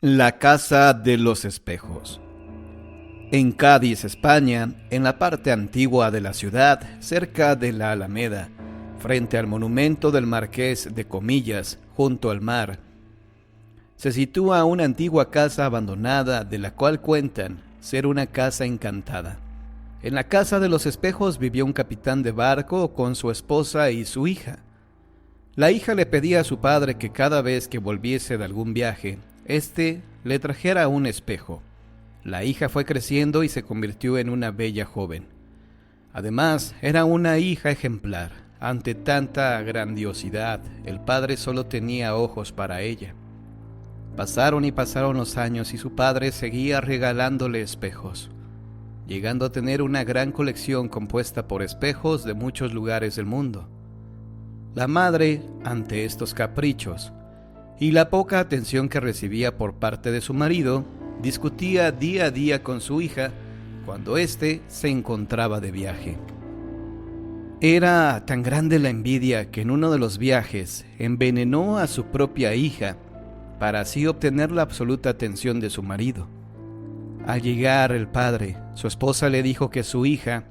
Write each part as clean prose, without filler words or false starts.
La Casa de los Espejos. En Cádiz, España, en la parte antigua de la ciudad, cerca de la Alameda, frente al monumento del Marqués de Comillas, junto al mar, se sitúa una antigua casa abandonada de la cual cuentan ser una casa encantada. En la Casa de los Espejos vivió un capitán de barco con su esposa y su hija. La hija le pedía a su padre que cada vez que volviese de algún viaje, le trajera un espejo. La hija fue creciendo y se convirtió en una bella joven. Además, era una hija ejemplar. Ante tanta grandiosidad, el padre solo tenía ojos para ella. Pasaron y pasaron los años y su padre seguía regalándole espejos, llegando a tener una gran colección compuesta por espejos de muchos lugares del mundo. La madre, ante estos caprichos y la poca atención que recibía por parte de su marido, discutía día a día con su hija cuando éste se encontraba de viaje. Era tan grande la envidia que en uno de los viajes envenenó a su propia hija para así obtener la absoluta atención de su marido. Al llegar el padre, su esposa le dijo que su hija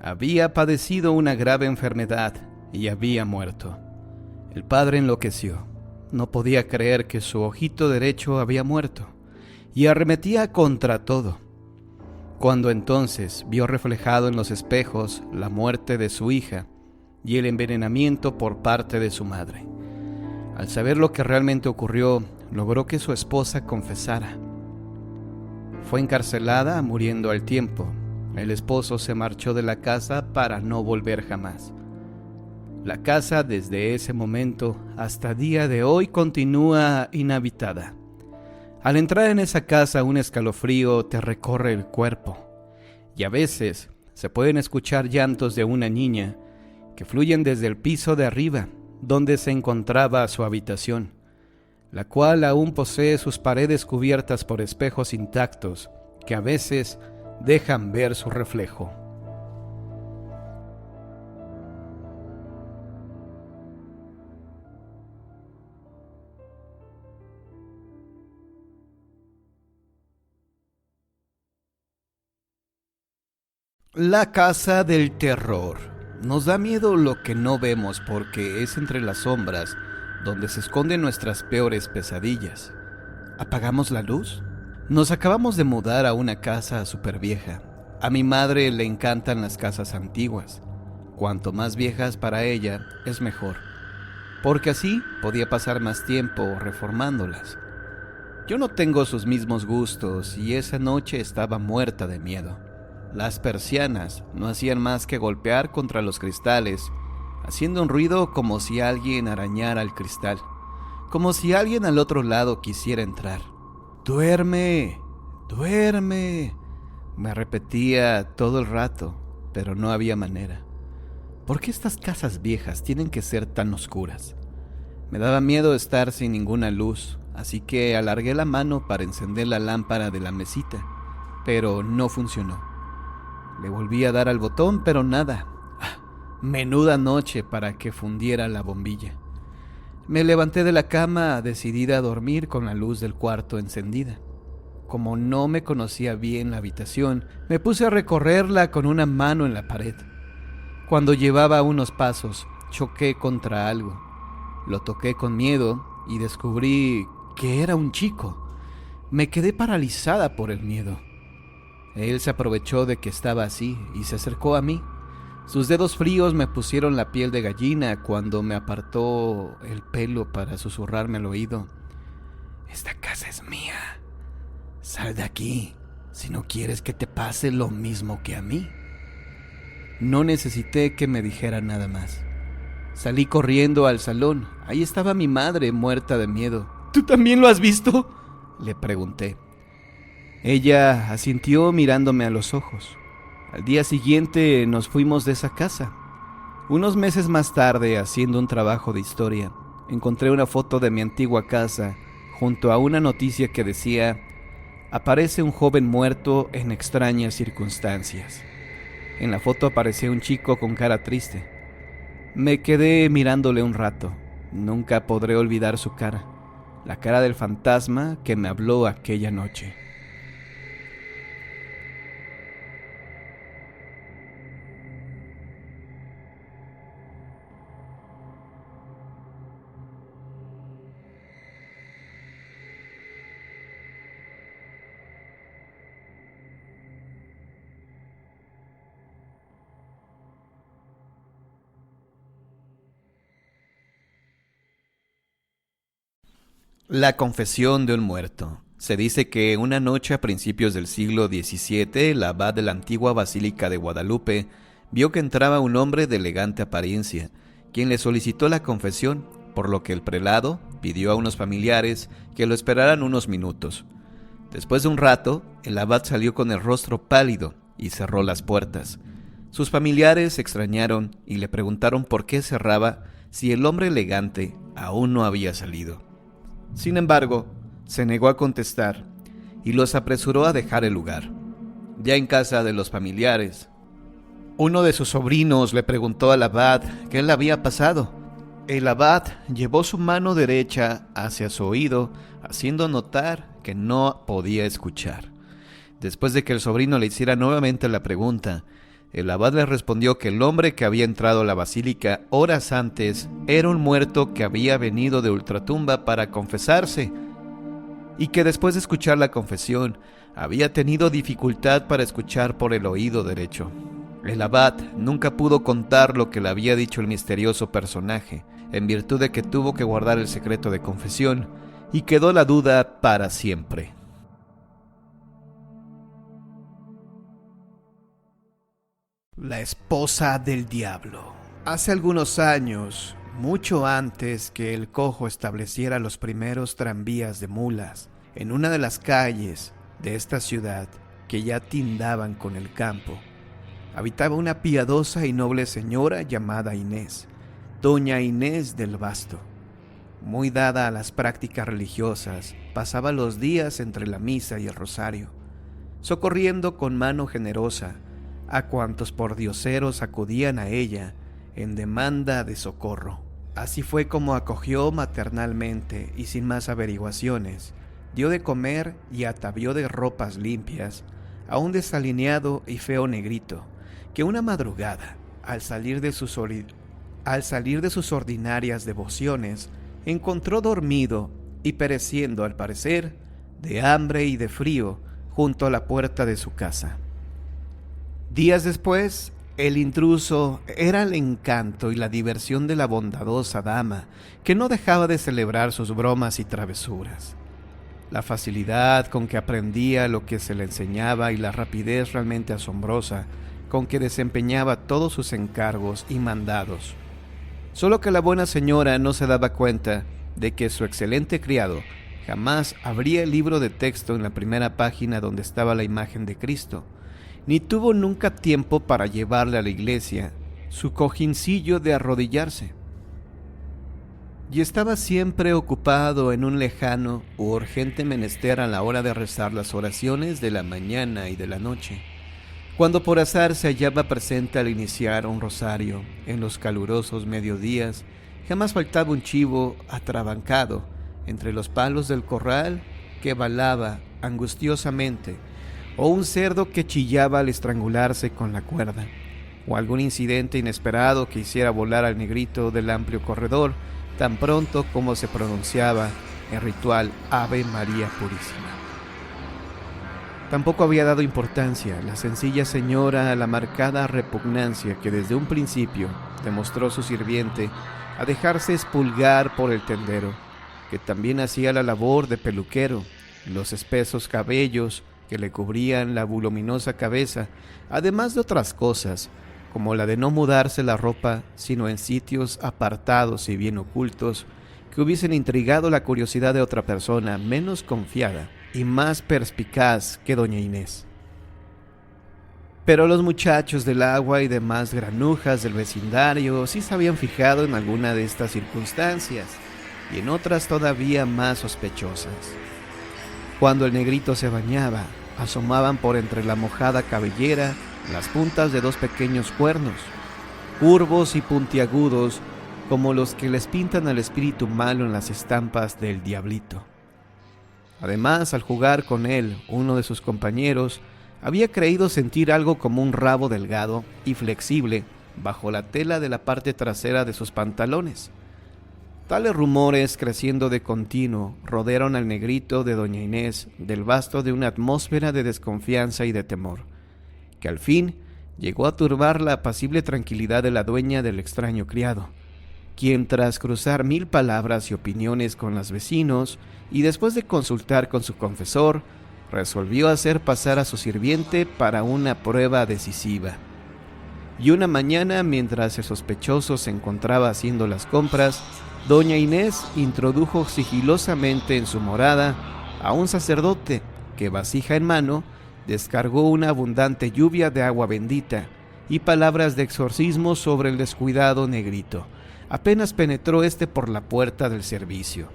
había padecido una grave enfermedad y había muerto. El padre enloqueció. No podía creer que su ojito derecho había muerto y arremetía contra todo. Cuando entonces vio reflejado en los espejos la muerte de su hija y el envenenamiento por parte de su madre. Al saber lo que realmente ocurrió, logró que su esposa confesara. Fue encarcelada, muriendo al tiempo. El esposo se marchó de la casa para no volver jamás. La casa desde ese momento hasta día de hoy continúa inhabitada. Al entrar en esa casa un escalofrío te recorre el cuerpo y a veces se pueden escuchar llantos de una niña que fluyen desde el piso de arriba donde se encontraba su habitación, la cual aún posee sus paredes cubiertas por espejos intactos que a veces dejan ver su reflejo. La Casa del Terror. Nos da miedo lo que no vemos porque es entre las sombras donde se esconden nuestras peores pesadillas. ¿Apagamos la luz? Nos acabamos de mudar a una casa súper vieja. A mi madre le encantan las casas antiguas. Cuanto más viejas para ella, es mejor, porque así podía pasar más tiempo reformándolas. Yo no tengo sus mismos gustos y esa noche estaba muerta de miedo. Las persianas no hacían más que golpear contra los cristales, haciendo un ruido como si alguien arañara el cristal, como si alguien al otro lado quisiera entrar. «¡Duerme! ¡Duerme!», me repetía todo el rato, pero no había manera. ¿Por qué estas casas viejas tienen que ser tan oscuras? Me daba miedo estar sin ninguna luz, así que alargué la mano para encender la lámpara de la mesita, pero no funcionó. Le volví a dar al botón, pero nada. Menuda noche para que fundiera la bombilla. Me levanté de la cama decidida a dormir con la luz del cuarto encendida. Como no me conocía bien la habitación, me puse a recorrerla con una mano en la pared. Cuando llevaba unos pasos, choqué contra algo. Lo toqué con miedo y descubrí que era un chico. Me quedé paralizada por el miedo. Él se aprovechó de que estaba así y se acercó a mí. Sus dedos fríos me pusieron la piel de gallina cuando me apartó el pelo para susurrarme al oído: «Esta casa es mía. Sal de aquí si no quieres que te pase lo mismo que a mí». No necesité que me dijera nada más. Salí corriendo al salón. Ahí estaba mi madre, muerta de miedo. «¿Tú también lo has visto?», le pregunté. Ella asintió mirándome a los ojos. Al día siguiente nos fuimos de esa casa. Unos meses más tarde, haciendo un trabajo de historia, encontré una foto de mi antigua casa junto a una noticia que decía: «Aparece un joven muerto en extrañas circunstancias». En la foto aparecía un chico con cara triste. Me quedé mirándole un rato. Nunca podré olvidar su cara. la cara del fantasma que me habló aquella noche. La confesión de un muerto. Se dice que una noche a principios del siglo XVII, el abad de la antigua Basílica de Guadalupe vio que entraba un hombre de elegante apariencia, quien le solicitó la confesión, por lo que el prelado pidió a unos familiares que lo esperaran unos minutos. Después de un rato, el abad salió con el rostro pálido y cerró las puertas. Sus familiares se extrañaron y le preguntaron por qué cerraba si el hombre elegante aún no había salido. Sin embargo, se negó a contestar y los apresuró a dejar el lugar. Ya en casa de los familiares, uno de sus sobrinos le preguntó al abad qué le había pasado. El abad llevó su mano derecha hacia su oído, haciendo notar que no podía escuchar. Después de que el sobrino le hiciera nuevamente la pregunta, el abad le respondió que el hombre que había entrado a la basílica horas antes era un muerto que había venido de ultratumba para confesarse, y que después de escuchar la confesión había tenido dificultad para escuchar por el oído derecho. El abad nunca pudo contar lo que le había dicho el misterioso personaje, en virtud de que tuvo que guardar el secreto de confesión, y quedó la duda para siempre. La esposa del diablo. Hace algunos años, mucho antes que el cojo estableciera los primeros tranvías de mulas, en una de las calles de esta ciudad que ya tindaban con el campo, habitaba una piadosa y noble señora llamada Inés, doña Inés del Basto. Muy dada a las prácticas religiosas, pasaba los días entre la misa y el rosario, socorriendo con mano generosa a cuantos pordioseros acudían a ella en demanda de socorro. Así fue como acogió maternalmente y sin más averiguaciones, dio de comer y atavió de ropas limpias a un desalineado y feo negrito, que una madrugada, al salir de sus ordinarias devociones, encontró dormido y pereciendo al parecer de hambre y de frío junto a la puerta de su casa. Días después, el intruso era el encanto y la diversión de la bondadosa dama, que no dejaba de celebrar sus bromas y travesuras. La facilidad con que aprendía lo que se le enseñaba y la rapidez realmente asombrosa con que desempeñaba todos sus encargos y mandados. Solo que la buena señora no se daba cuenta de que su excelente criado jamás abría el libro de texto en la primera página donde estaba la imagen de Cristo, ni tuvo nunca tiempo para llevarle a la iglesia su cojincillo de arrodillarse. Y estaba siempre ocupado en un lejano u urgente menester a la hora de rezar las oraciones de la mañana y de la noche. Cuando por azar se hallaba presente al iniciar un rosario en los calurosos mediodías, jamás faltaba un chivo atrabancado entre los palos del corral que balaba angustiosamente, o un cerdo que chillaba al estrangularse con la cuerda, o algún incidente inesperado que hiciera volar al negrito del amplio corredor tan pronto como se pronunciaba el ritual Ave María Purísima. Tampoco había dado importancia la sencilla señora a la marcada repugnancia que desde un principio demostró su sirviente a dejarse expulgar por el tendero, que también hacía la labor de peluquero, los espesos cabellos que le cubrían la voluminosa cabeza, además de otras cosas, como la de no mudarse la ropa sino en sitios apartados y bien ocultos, que hubiesen intrigado la curiosidad de otra persona menos confiada y más perspicaz que doña Inés. Pero los muchachos del agua y demás granujas del vecindario sí se habían fijado en alguna de estas circunstancias, y en otras todavía más sospechosas. Cuando el negrito se bañaba, asomaban por entre la mojada cabellera las puntas de dos pequeños cuernos, curvos y puntiagudos, como los que les pintan al espíritu malo en las estampas del diablito. Además, al jugar con él, uno de sus compañeros había creído sentir algo como un rabo delgado y flexible bajo la tela de la parte trasera de sus pantalones. Tales rumores, creciendo de continuo, rodearon al negrito de doña Inés del basto de una atmósfera de desconfianza y de temor, que al fin llegó a turbar la apacible tranquilidad de la dueña del extraño criado, quien tras cruzar 1000 palabras y opiniones con los vecinos y después de consultar con su confesor, resolvió hacer pasar a su sirviente para una prueba decisiva. Y una mañana, mientras el sospechoso se encontraba haciendo las compras, doña Inés introdujo sigilosamente en su morada a un sacerdote que, vasija en mano, descargó una abundante lluvia de agua bendita y palabras de exorcismo sobre el descuidado negrito, apenas penetró por la puerta del servicio.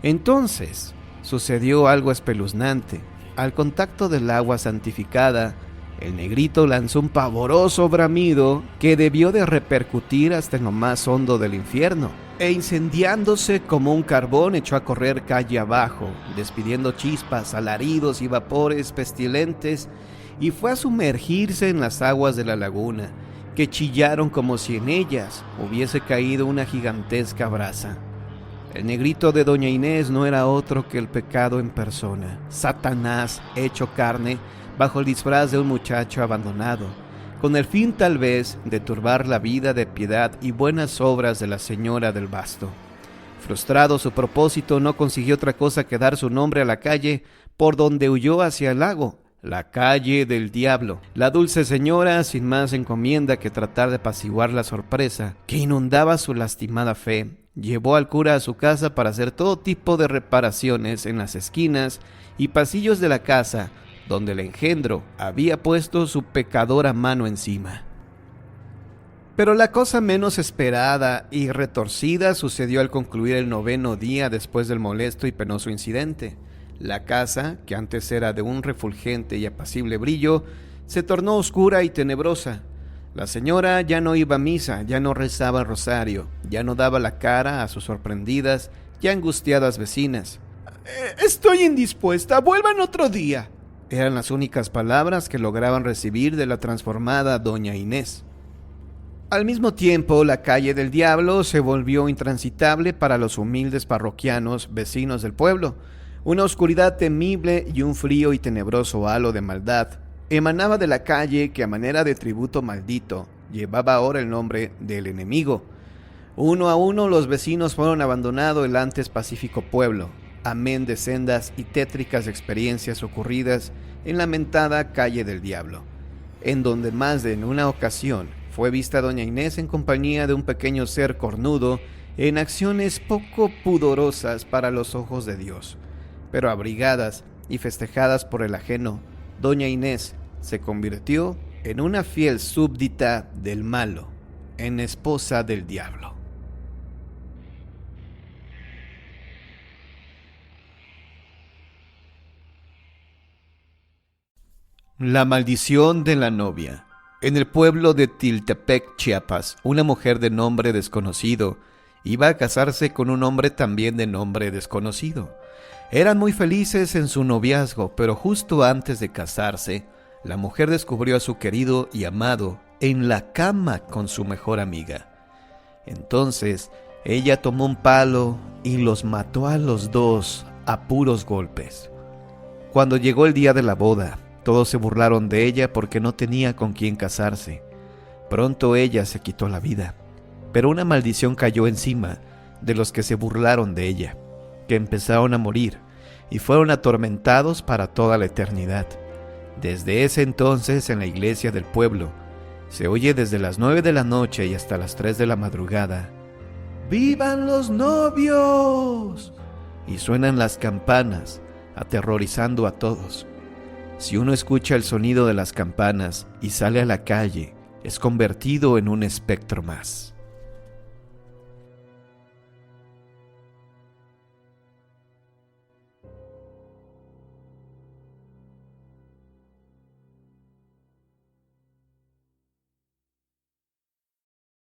Entonces sucedió algo espeluznante. Al contacto del agua santificada, el negrito lanzó un pavoroso bramido que debió de repercutir hasta en lo más hondo del infierno, e incendiándose como un carbón echó a correr calle abajo, despidiendo chispas, alaridos y vapores pestilentes, y fue a sumergirse en las aguas de la laguna, que chillaron como si en ellas hubiese caído una gigantesca brasa. El negrito de doña Inés no era otro que el pecado en persona, Satanás hecho carne bajo el disfraz de un muchacho abandonado, con el fin tal vez de turbar la vida de piedad y buenas obras de la señora del basto. Frustrado su propósito, no consiguió otra cosa que dar su nombre a la calle por donde huyó hacia el lago, la calle del diablo. La dulce señora, sin más encomienda que tratar de apaciguar la sorpresa que inundaba su lastimada fe, llevó al cura a su casa para hacer todo tipo de reparaciones en las esquinas y pasillos de la casa, donde el engendro había puesto su pecadora mano encima. Pero la cosa menos esperada y retorcida sucedió al concluir el 9º día después del molesto y penoso incidente. La casa, que antes era de un refulgente y apacible brillo, se tornó oscura y tenebrosa. La señora ya no iba a misa, ya no rezaba el rosario, ya no daba la cara a sus sorprendidas y angustiadas vecinas. «Estoy indispuesta, vuelvan otro día», eran las únicas palabras que lograban recibir de la transformada doña Inés. Al mismo tiempo, la calle del diablo se volvió intransitable para los humildes parroquianos vecinos del pueblo. Una oscuridad temible y un frío y tenebroso halo de maldad emanaba de la calle que, a manera de tributo maldito, llevaba ahora el nombre del enemigo. Uno a uno los vecinos fueron abandonando el antes pacífico pueblo, amén de sendas y tétricas experiencias ocurridas en la mentada calle del diablo, en donde más de en una ocasión fue vista doña Inés en compañía de un pequeño ser cornudo en acciones poco pudorosas para los ojos de Dios, pero abrigadas y festejadas por el ajeno. Doña Inés se convirtió en una fiel súbdita del malo, en esposa del diablo. La maldición de la novia. En el pueblo de Tiltepec, Chiapas, una mujer de nombre desconocido iba a casarse con un hombre también de nombre desconocido. Eran muy felices en su noviazgo, pero justo antes de casarse, la mujer descubrió a su querido y amado en la cama con su mejor amiga. Entonces, ella tomó un palo y los mató a los dos a puros golpes. Cuando llegó el día de la boda, todos se burlaron de ella porque no tenía con quién casarse. Pronto ella se quitó la vida, pero una maldición cayó encima de los que se burlaron de ella, que empezaron a morir y fueron atormentados para toda la eternidad. Desde ese entonces, en la iglesia del pueblo, se oye desde las 9 de la noche y hasta las 3 de la madrugada: ¡Vivan los novios! Y suenan las campanas, aterrorizando a todos. Si uno escucha el sonido de las campanas y sale a la calle, es convertido en un espectro más.